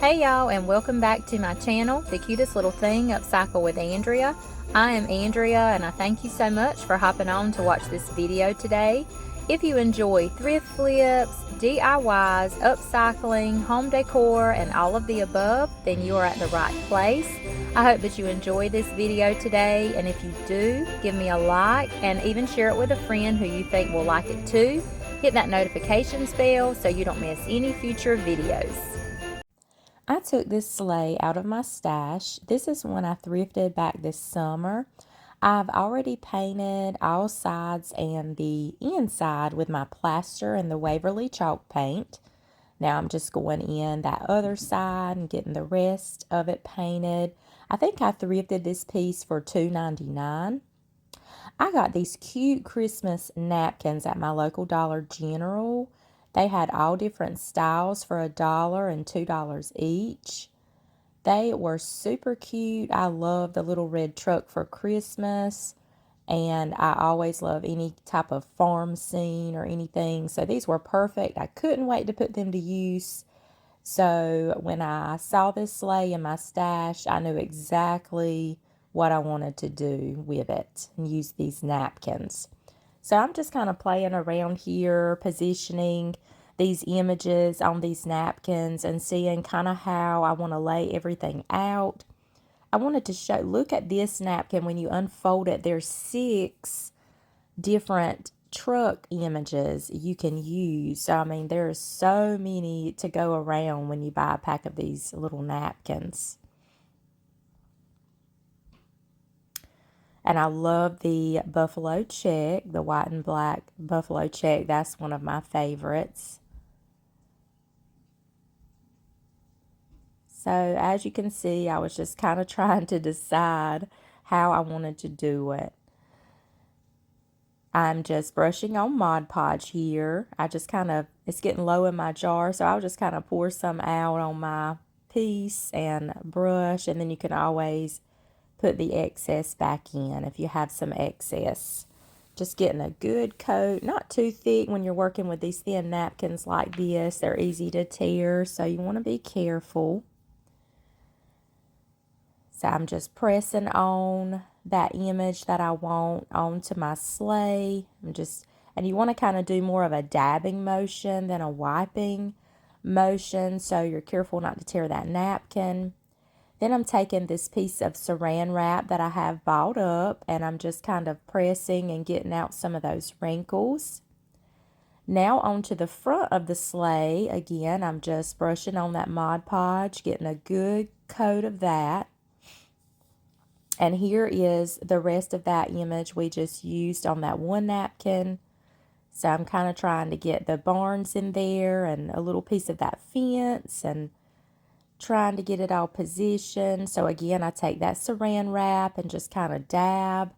Hey y'all, and welcome back to my channel, The Cutest Little Thing Upcycle with Andrea. I am Andrea, and I thank you so much for hopping on to watch this video today. If you enjoy thrift flips, DIYs, upcycling, home decor, and all of the above, then you are at the right place. I hope that you enjoy this video today, and if you do, give me a like and even share it with a friend who you think will like it too. Hit that notifications bell so you don't miss any future videos. I took this sleigh out of my stash. This is one I thrifted back this summer. I've already painted all sides and the inside with my plaster and the Waverly chalk paint. Now I'm just going in that other side and getting the rest of it painted. I think I thrifted this piece for $2.99. I got these cute Christmas napkins at my local Dollar General. They had all different styles for $1 and $2 each. They were super cute. I love the little red truck for Christmas, and I always love any type of farm scene or anything. So these were perfect. I couldn't wait to put them to use. So when I saw this sleigh in my stash, I knew exactly what I wanted to do with it and use these napkins. So I'm just kind of playing around here, positioning these images on these napkins and seeing kind of how I want to lay everything out. I wanted to show, look at this napkin. When you unfold it, there's 6 different truck images you can use. So, I mean, there's so many to go around when you buy a pack of these little napkins. And I love the buffalo check, the white and black buffalo check. That's one of my favorites. So as you can see, I was just kind of trying to decide how I wanted to do it. I'm just brushing on Mod Podge here. I just kind of, it's getting low in my jar, so I'll just kind of pour some out on my piece and brush, and then you can always put the excess back in if you have some excess. Just getting a good coat, not too thick when you're working with these thin napkins like this. They're easy to tear, so you want to be careful. So I'm just pressing on that image that I want onto my sleigh. And you want to kind of do more of a dabbing motion than a wiping motion, so you're careful not to tear that napkin. Then I'm taking this piece of saran wrap that I have balled up, and I'm just kind of pressing and getting out some of those wrinkles. Now onto the front of the sleigh. Again, I'm just brushing on that Mod Podge, getting a good coat of that. And here is the rest of that image we just used on that one napkin. So I'm kind of trying to get the barns in there and a little piece of that fence and trying to get it all positioned. So again, I take that saran wrap and just kind of dab,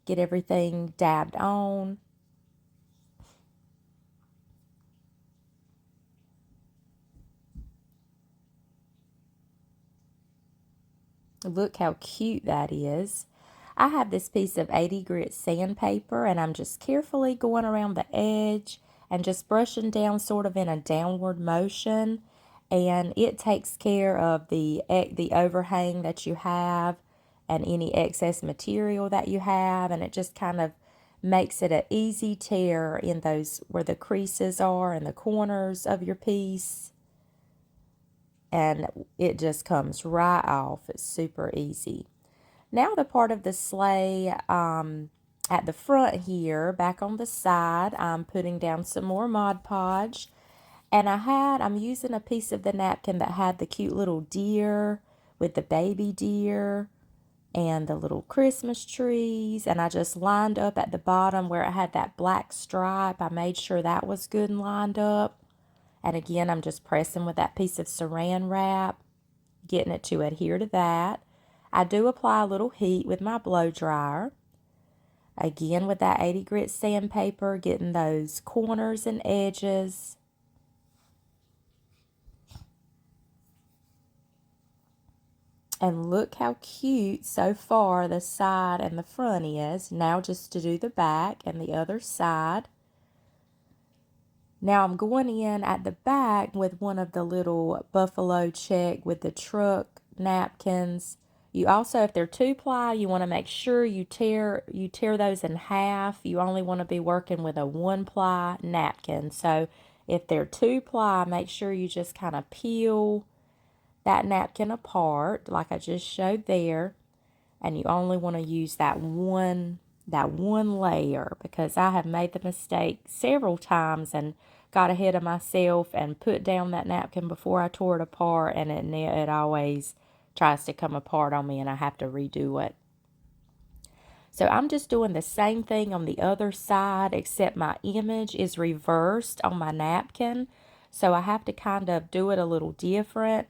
get everything dabbed on. Look how cute that is. I have this piece of 80 grit sandpaper, and I'm just carefully going around the edge and just brushing down sort of in a downward motion. And it takes care of the overhang that you have and any excess material that you have. And it just kind of makes it an easy tear in those where the creases are and the corners of your piece. And it just comes right off. It's super easy. Now the part of the sleigh at the front here, back on the side, I'm putting down some more Mod Podge. And I'm using a piece of the napkin that had the cute little deer with the baby deer and the little Christmas trees. And I just lined up at the bottom where it had that black stripe. I made sure that was good and lined up. And again, I'm just pressing with that piece of saran wrap, getting it to adhere to that. I do apply a little heat with my blow dryer. Again, with that 80 grit sandpaper, getting those corners and edges. And look how cute so far the side and the front is. Now just to do the back and the other side. Now I'm going in at the back with one of the little buffalo check with the truck napkins. You also, if they're 2-ply, you want to make sure you tear those in half. You only want to be working with a 1-ply napkin. So if they're 2-ply, make sure you just kind of peel that napkin apart like I just showed there, and you only want to use that one layer, because I have made the mistake several times and got ahead of myself and put down that napkin before I tore it apart, and it always tries to come apart on me and I have to redo it. So I'm just doing the same thing on the other side, except my image is reversed on my napkin, so I have to kind of do it a little different.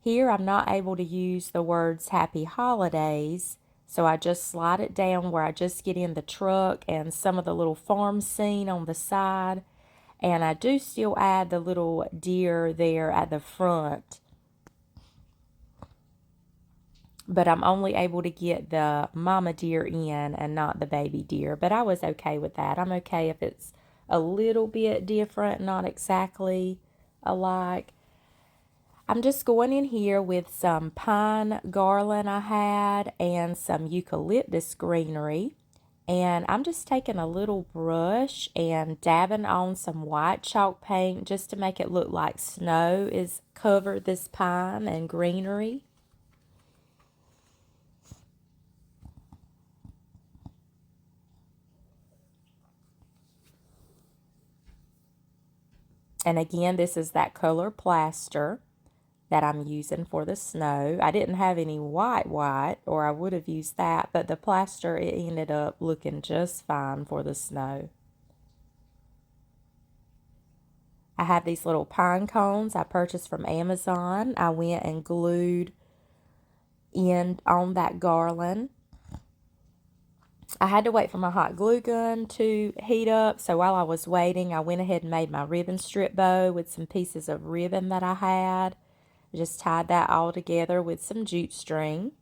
Here I'm not able to use the words Happy Holidays, so I just slide it down where I just get in the truck and some of the little farm scene on the side. And I do still add the little deer there at the front, but I'm only able to get the mama deer in and not the baby deer. But I was okay with that. I'm okay if it's a little bit different, not exactly alike. I'm just going in here with some pine garland I had and some eucalyptus greenery. And I'm just taking a little brush and dabbing on some white chalk paint just to make it look like snow is covered this pine and greenery. And again, this is that color plaster that I'm using for the snow. I didn't have any white, or I would have used that, but the plaster, it ended up looking just fine for the snow. I have these little pine cones I purchased from Amazon. I went and glued in on that garland. I had to wait for my hot glue gun to heat up, so while I was waiting, I went ahead and made my ribbon strip bow with some pieces of ribbon that I had. I just tied that all together with some jute string.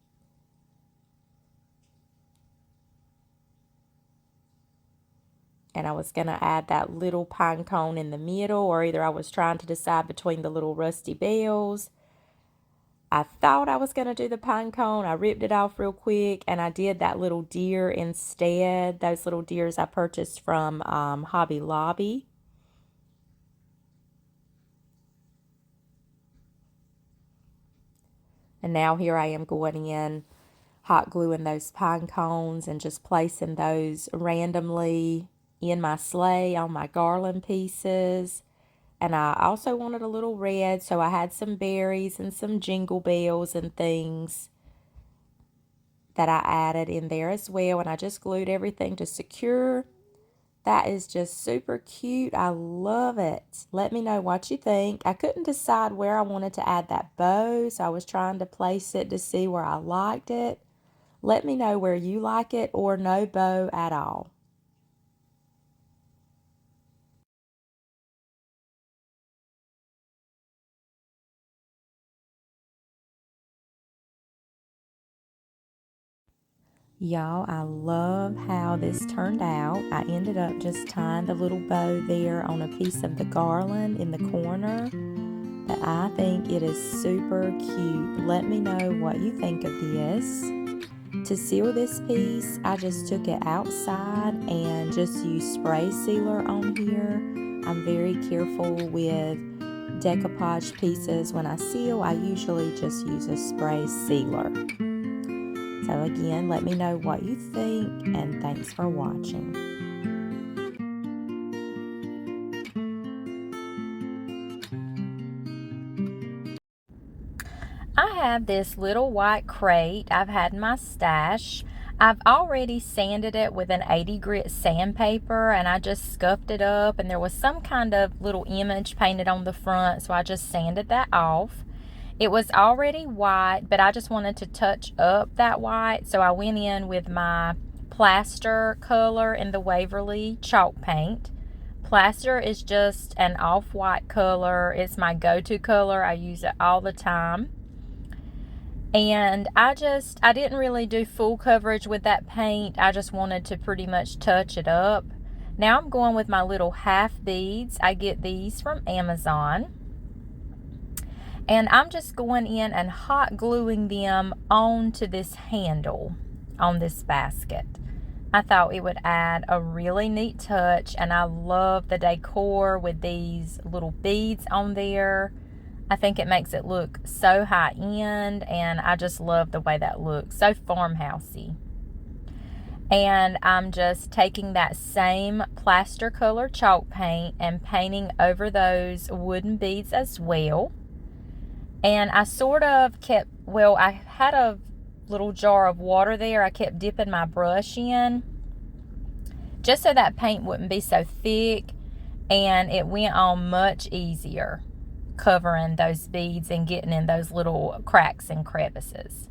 And I was going to add that little pine cone in the middle, or either I was trying to decide between the little rusty bells. I thought I was going to do the pine cone. I ripped it off real quick, and I did that little deer instead. Those little deers I purchased from Hobby Lobby. And now here I am going in, hot gluing those pine cones and just placing those randomly in my sleigh on my garland pieces. And I also wanted a little red, so I had some berries and some jingle bells and things that I added in there as well. And I just glued everything to secure. That is just super cute. I love it. Let me know what you think. I couldn't decide where I wanted to add that bow, so I was trying to place it to see where I liked it. Let me know where you like it, or no bow at all. Y'all, I love how this turned out. I ended up just tying the little bow there on a piece of the garland in the corner. But I think it is super cute. Let me know what you think of this. To seal this piece, I just took it outside and just used spray sealer on here. I'm very careful with decoupage pieces. When I seal, I usually just use a spray sealer. So again, let me know what you think, and thanks for watching. I have this little white crate I've had in my stash. I've already sanded it with an 80 grit sandpaper, and I just scuffed it up, and there was some kind of little image painted on the front, so I just sanded that off. It was already white, but I just wanted to touch up that white, so I went in with my plaster color in the Waverly chalk paint. Plaster is just an off-white color. It's my go-to color. I use it all the time. And I didn't really do full coverage with that paint. I just wanted to pretty much touch it up. Now I'm going with my little half beads. I get these from Amazon. And I'm just going in and hot gluing them onto this handle on this basket. I thought it would add a really neat touch, and I love the decor with these little beads on there. I think it makes it look so high end, and I just love the way that looks, so farmhousey. And I'm just taking that same plaster color chalk paint and painting over those wooden beads as well. And I sort of kept, well, I had a little jar of water there. I kept dipping my brush in just so that paint wouldn't be so thick, and it went on much easier covering those beads and getting in those little cracks and crevices.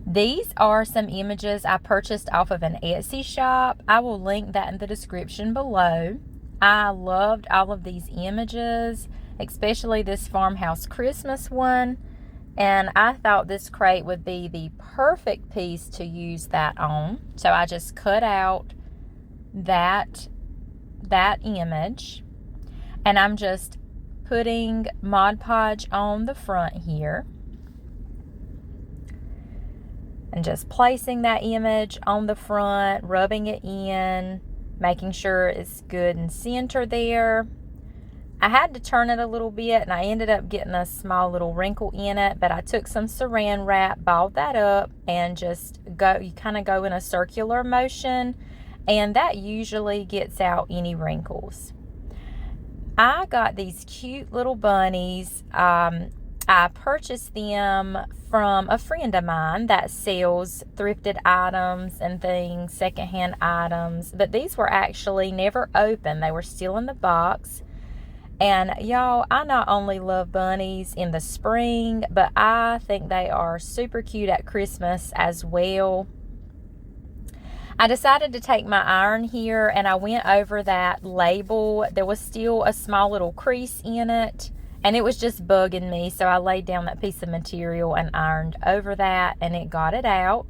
These are some images I purchased off of an Etsy shop. I will link that in the description below. I loved all of these images, especially this farmhouse Christmas one, and I thought this crate would be the perfect piece to use that on. So I just cut out that image, and I'm just putting Mod Podge on the front here and just placing that image on the front, rubbing it in, making sure it's good and centered there. I had to turn it a little bit, and I ended up getting a small little wrinkle in it, but I took some saran wrap, balled that up, and just you kind of go in a circular motion, and that usually gets out any wrinkles. I got these cute little bunnies. I purchased them from a friend of mine that sells thrifted items and things, secondhand items, but these were actually never open. They were still in the box. And y'all, I not only love bunnies in the spring, but I think they are super cute at Christmas as well. I decided to take my iron here, and I went over that label. There was still a small little crease in it, and it was just bugging me, so I laid down that piece of material and ironed over that, and it got it out.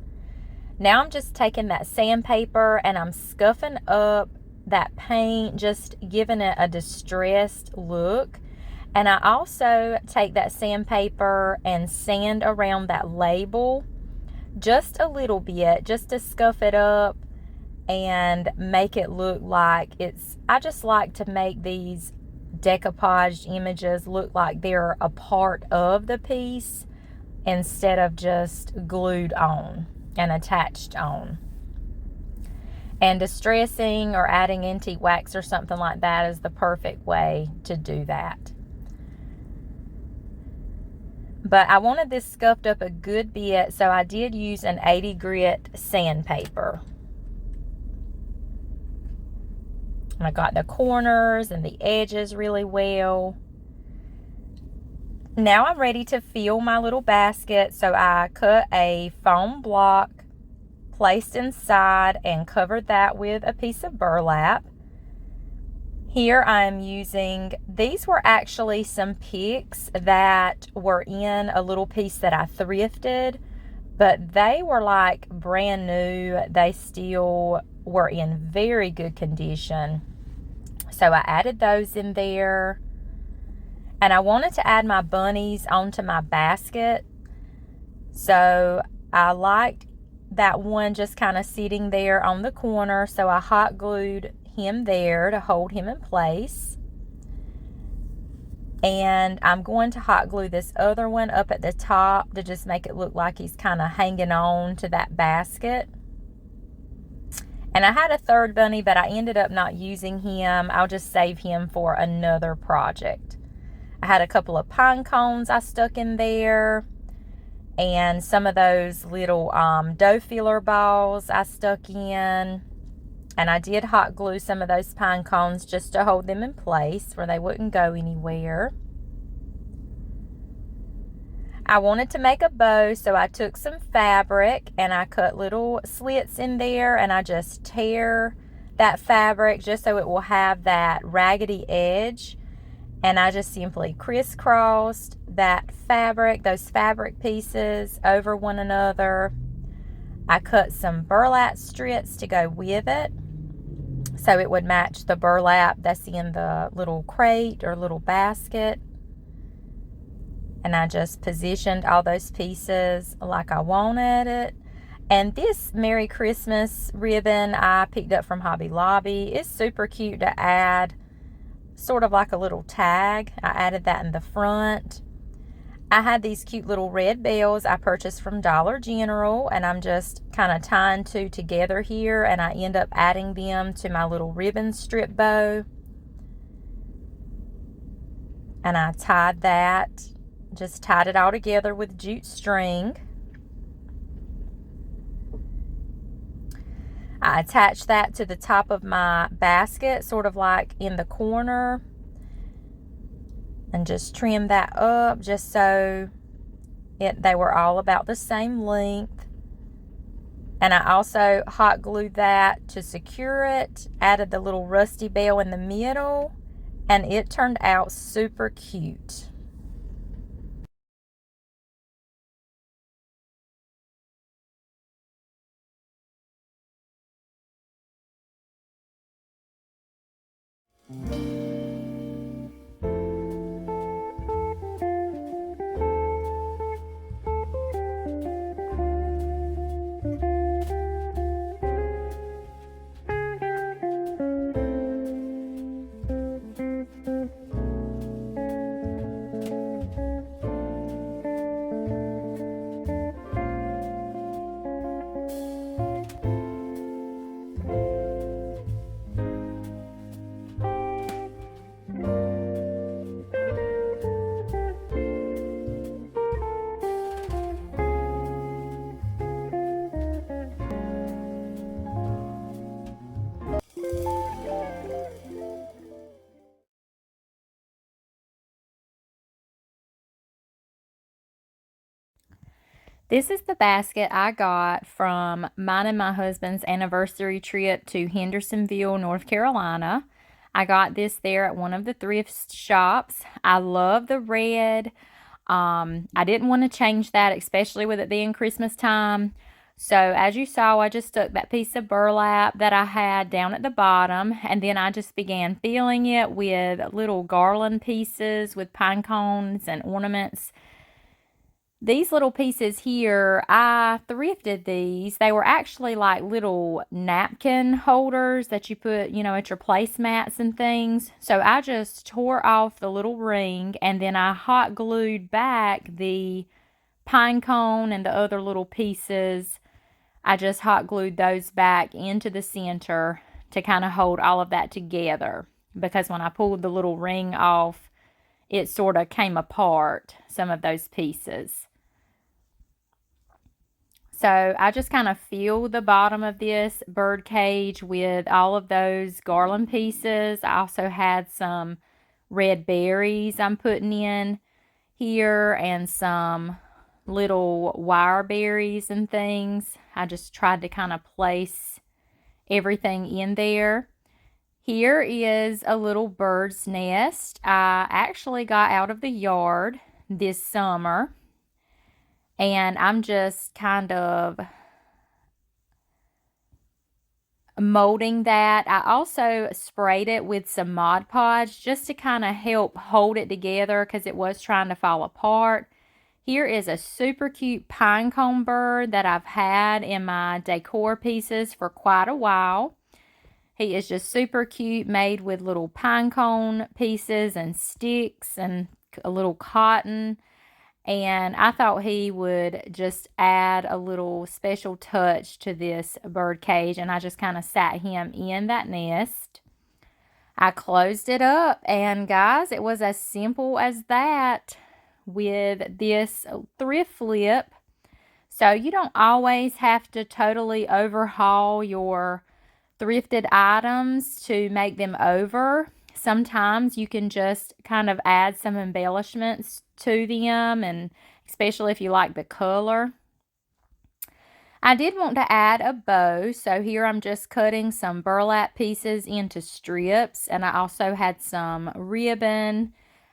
Now I'm just taking that sandpaper and I'm scuffing up that paint, just giving it a distressed look. And I also take that sandpaper and sand around that label just a little bit, just to scuff it up and make it look like it's, I just like to make these decoupaged images look like they're a part of the piece instead of just glued on and attached on. And distressing or adding antique wax or something like that is the perfect way to do that. But I wanted this scuffed up a good bit, so I did use an 80 grit sandpaper. And I got the corners and the edges really well. Now I'm ready to fill my little basket, so I cut a foam block, placed inside, and covered that with a piece of burlap. Here I'm using, these were actually some picks that were in a little piece that I thrifted, but they were like brand new. They still were in very good condition. So I added those in there. And I wanted to add my bunnies onto my basket. So I liked that one just kind of sitting there on the corner, so I hot glued him there to hold him in place. And I'm going to hot glue this other one up at the top to just make it look like he's kind of hanging on to that basket. And I had a third bunny, but I ended up not using him. I'll just save him for another project. I had a couple of pine cones I stuck in there, and some of those little dough filler balls I stuck in. And I did hot glue some of those pine cones just to hold them in place where they wouldn't go anywhere. I wanted to make a bow, so I took some fabric and I cut little slits in there, and I just tear that fabric just so it will have that raggedy edge. And I just simply crisscrossed that fabric, those fabric pieces over one another. I cut some burlap strips to go with it. so it would match the burlap that's in the little crate or little basket. And I just positioned all those pieces like I wanted it. And this Merry Christmas ribbon I picked up from Hobby Lobby. It's super cute to add, sort of like a little tag. I added that in the front. I had these cute little red bells I purchased from Dollar General, and I'm just kind of tying two together here, and I end up adding them to my little ribbon strip bow. And I tied that, just tied it all together with jute string. I attached that to the top of my basket, sort of like in the corner, and just trimmed that up just so they were all about the same length. And I also hot glued that to secure it, added the little rusty bell in the middle, and it turned out super cute. This is the basket I got from mine and my husband's anniversary trip to Hendersonville, North Carolina. I got this there at one of the thrift shops. I love the red. I didn't want to change that, especially with it being Christmas time. So as you saw, I just stuck that piece of burlap that I had down at the bottom, and then I just began filling it with little garland pieces with pine cones and ornaments. These little pieces here, I thrifted these. They were actually like little napkin holders that you put, at your placemats and things. So I just tore off the little ring, and then I hot glued back the pine cone and the other little pieces. I just hot glued those back into the center to kind of hold all of that together, because when I pulled the little ring off, it sort of came apart, some of those pieces. So I just kind of filled the bottom of this bird cage with all of those garland pieces. I also had some red berries I'm putting in here and some little wire berries and things. I just tried to kind of place everything in there. Here is a little bird's nest I actually got out of the yard this summer. And I'm just kind of molding that. I also sprayed it with some Mod Podge just to kind of help hold it together because it was trying to fall apart. Here is a super cute pinecone bird that I've had in my decor pieces for quite a while. He is just super cute, made with little pinecone pieces and sticks and a little cotton. And I thought he would just add a little special touch to this bird cage, and I just kind of sat him in that nest. I closed it up, and guys, it was as simple as that with this thrift flip. So you don't always have to totally overhaul your thrifted items to make them over. Sometimes you can just kind of add some embellishments to them, and especially if you like the color. I did want to add a bow, so here I'm just cutting some burlap pieces into strips, and I also had some ribbon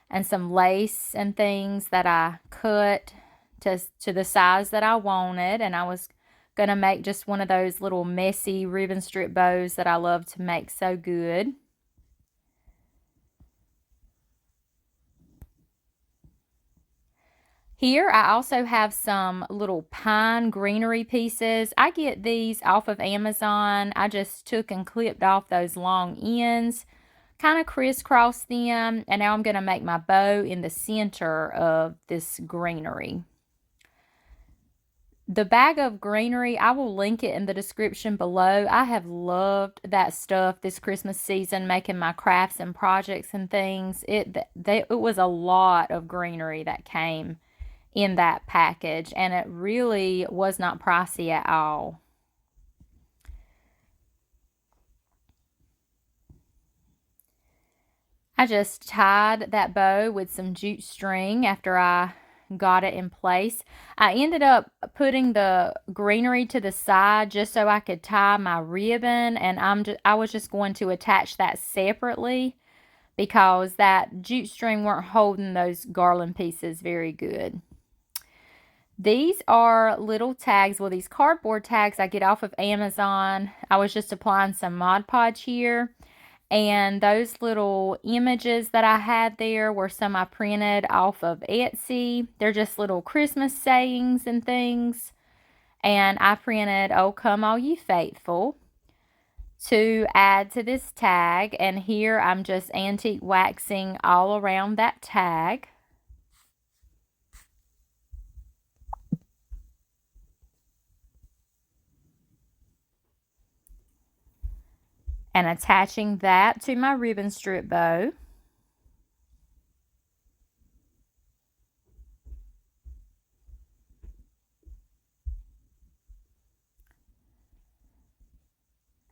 and some lace and things that I cut to the size that I wanted, and I was Gonna make just one of those little messy ribbon strip bows that I love to make so good. Here I also have some little pine greenery pieces. I get these off of Amazon. I just took and clipped off those long ends, kind of crisscrossed them, and now I'm going to make my bow in the center of this greenery. The bag of greenery, I will link it in the description below. I have loved that stuff this Christmas season, making my crafts and projects and things. It was a lot of greenery that came in that package, and it really was not pricey at all. I just tied that bow with some jute string after I got it in place. I ended up putting the greenery to the side just so I could tie my ribbon, and I was just going to attach that separately because that jute string weren't holding those garland pieces very good. These are little tags, well, these cardboard tags I get off of Amazon. I was just applying some Mod Podge here, and those little images that I had there were some I printed off of Etsy. They're just little Christmas sayings and things, and I printed, "Oh, come all ye faithful," to add to this tag, and here I'm just antique waxing all around that tag. And attaching that to my ribbon strip bow.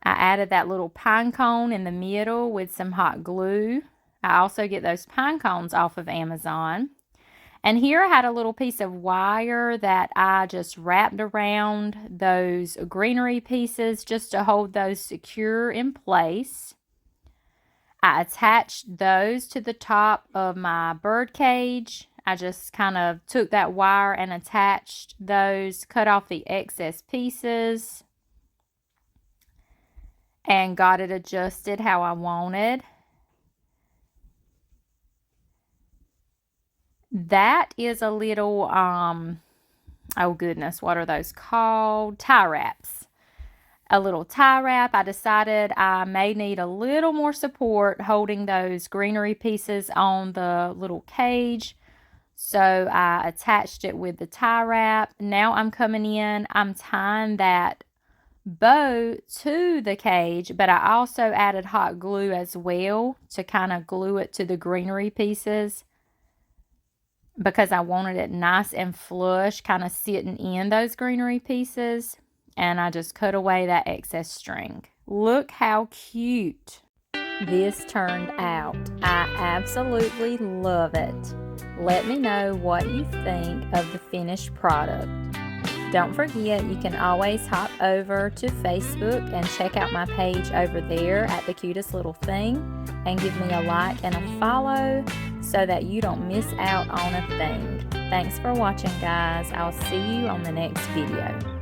I added that little pine cone in the middle with some hot glue. I also get those pine cones off of Amazon. And here I had a little piece of wire that I just wrapped around those greenery pieces just to hold those secure in place. I attached those to the top of my bird cage. I just kind of took that wire and attached those, cut off the excess pieces, and got it adjusted how I wanted. That is a little, oh goodness, what are those called? Tie wraps. A little tie wrap. I decided I may need a little more support holding those greenery pieces on the little cage. So I attached it with the tie wrap. Now I'm coming in, I'm tying that bow to the cage, but I also added hot glue as well to kind of glue it to the greenery pieces, because I wanted it nice and flush, kind of sitting in those greenery pieces. And I just cut away that excess string. Look how cute this turned out. I absolutely love it. Let me know what you think of the finished product. Don't forget, you can always hop over to Facebook and check out my page over there at The Cutest Little Thing, and give me a like and a follow so that you don't miss out on a thing. Thanks for watching, guys. I'll see you on the next video.